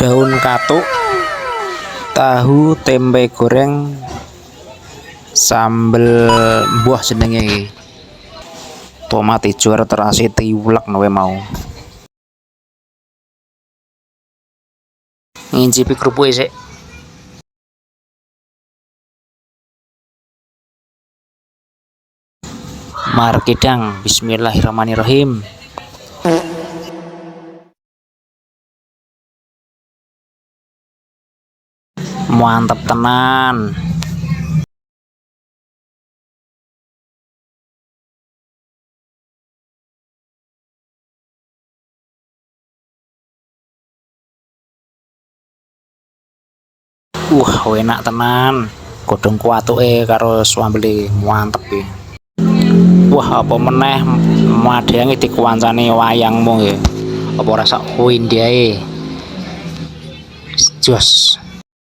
daun katuk, tahu, tempe goreng, sambel buah jenenge iki. Tomat ijo terasi tiwlek nawe mau. Ngincipi kerupuke sik. Markidang, bismillahirrahmanirrahim. Mantep tenan. Enak tenan. Godhong kuatuke karo swambele mantep iki. Apa meneh madheange dikuwancani wayangmu nggih. Apa rasa windiae. Jos.